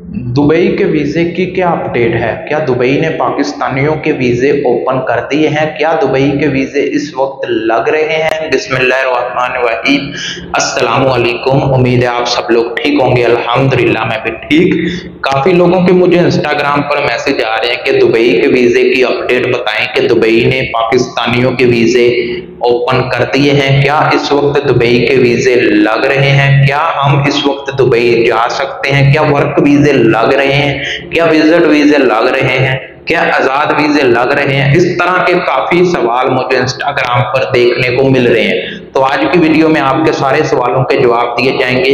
Dubai के वीज़े की क्या अपडेट है? क्या दुबई ने पाकिस्तानियों के वीज़े ओपन कर दिए हैं? क्या दुबई के वीज़े इस वक्त लग रहे हैं? बिस्मिल्लाहिर्रहमानिर्रहीम, अस्सलामु अलैकुम। उम्मीद है आप सब लोग ठीक होंगे। अल्हम्दुलिल्लाह मैं भी ठीक। काफ़ी लोगों के मुझे इंस्टाग्राम पर मैसेज आ रहे हैं कि दुबई के वीज़े की अपडेट बताएं कि दुबई ने पाकिस्तानियों के वीज़े ओपन कर दिए हैं। क्या इस वक्त दुबई के वीज़े लग रहे हैं? क्या हम इस वक्त दुबई जा सकते हैं? क्या वर्क वीज़े लग रहे हैं? क्या विजिट वीज़े लग रहे हैं? क्या आज़ाद वीज़े लग रहे हैं? इस तरह के काफ़ी सवाल मुझे इंस्टाग्राम पर देखने को मिल रहे हैं। तो आज की वीडियो में आपके सारे सवालों के जवाब दिए जाएंगे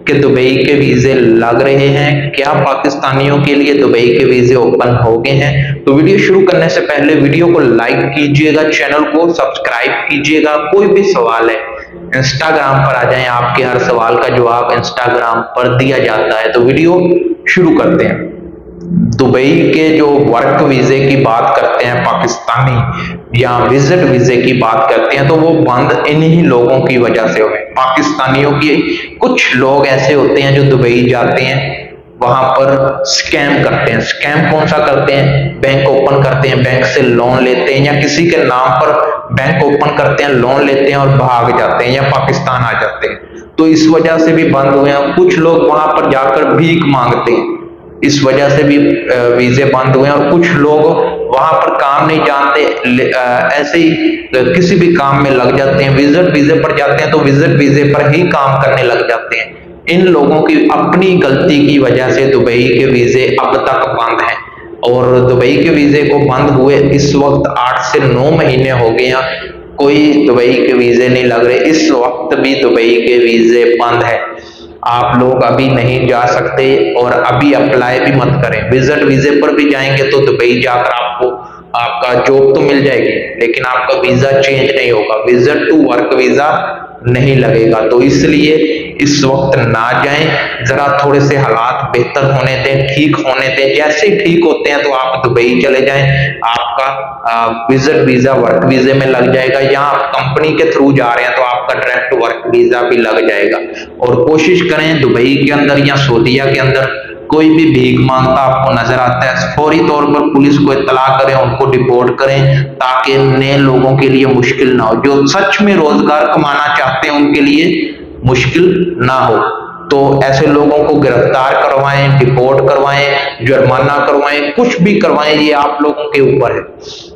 कि दुबई के वीज़े लग रहे हैं, क्या पाकिस्तानियों के लिए दुबई के वीज़े ओपन हो गए हैं। तो वीडियो शुरू करने से पहले वीडियो को लाइक कीजिएगा, चैनल को सब्सक्राइब कीजिएगा। कोई भी सवाल है इंस्टाग्राम पर आ जाएं, आपके हर सवाल का जवाब इंस्टाग्राम पर दिया जाता है। तो वीडियो शुरू करते हैं। दुबई के जो वर्क वीजे की बात करते हैं पाकिस्तानी या विजिट वीजे की बात करते हैं तो वो बंद इन्हीं लोगों की वजह से हुए। पाकिस्तानियों की कुछ लोग ऐसे होते हैं जो दुबई जाते हैं, वहां पर स्कैम करते हैं। स्कैम कौन सा करते हैं? बैंक ओपन करते हैं, बैंक से लोन लेते हैं या किसी के नाम पर बैंक ओपन करते हैं, लोन लेते हैं और भाग जाते हैं या पाकिस्तान आ जाते हैं। तो इस वजह से भी बंद हुए हैं। कुछ लोग वहां पर जाकर भीख मांगते हैं, इस वजह से भी वीजे बंद हुए हैं। और कुछ लोग वहां पर काम नहीं जानते, ऐसे ही किसी भी काम में लग जाते हैं, विजिट वीजे पर जाते हैं तो विजिट वीजे पर ही काम करने लग जाते हैं। इन लोगों की अपनी गलती की वजह से दुबई के वीजे अब तक बंद हैं और दुबई के वीजे को बंद हुए इस वक्त 8 से 9 महीने हो गए हैं। कोई दुबई के वीजे नहीं लग रहे। इस वक्त भी दुबई के वीजे बंद है। आप लोग अभी नहीं जा सकते और अभी अप्लाई भी मत करें। विजिट वीजे पर भी जाएंगे तो दुबई जाकर आपको आपका जॉब तो मिल जाएगी, लेकिन आपका वीजा चेंज नहीं होगा, विजिट टू वर्क वीजा नहीं लगेगा। तो इसलिए इस वक्त ना जाएं, जरा थोड़े से हालात बेहतर होने दें, ठीक होने दें। जैसे ही ठीक होते हैं तो आप दुबई चले जाएं, आपका विजिट वीजा वर्क वीजे में लग जाएगा। या आप कंपनी के थ्रू जा रहे हैं तो आपका डायरेक्ट वर्क वीजा भी लग जाएगा। और कोशिश करें दुबई के अंदर या सऊदीया के अंदर कोई भी भीख मांगता आपको नजर आता है, फौरी तौर पर पुलिस को इत्तला करें, उनको डिपोर्ट करें, ताकि नए लोगों के लिए मुश्किल ना हो। जो सच में रोजगार कमाना चाहते हैं उनके लिए मुश्किल ना हो। तो ऐसे लोगों को गिरफ्तार करवाएं, डिपोर्ट करवाएं, जुर्माना करवाएं, कुछ भी करवाएं, ये आप लोगों के ऊपर है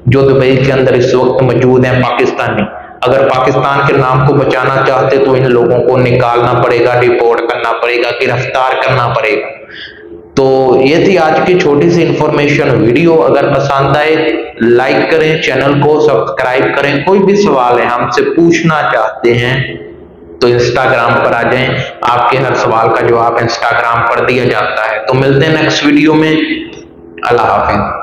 जो दुबई के अंदर इस वक्त मौजूद हैं पाकिस्तानी। अगर पाकिस्तान के नाम को बचाना चाहते तो इन लोगों को निकालना पड़ेगा, डिपोर्ट करना पड़ेगा, गिरफ्तार करना पड़ेगा। तो ये थी आज की छोटी सी इंफॉर्मेशन। वीडियो अगर पसंद आए लाइक करें, चैनल को सब्सक्राइब करें। कोई भी सवाल है हमसे पूछना चाहते हैं तो इंस्टाग्राम पर आ जाएं, आपके हर सवाल का जवाब इंस्टाग्राम पर दिया जाता है। तो मिलते हैं नेक्स्ट वीडियो में। अल्लाह हाफिज।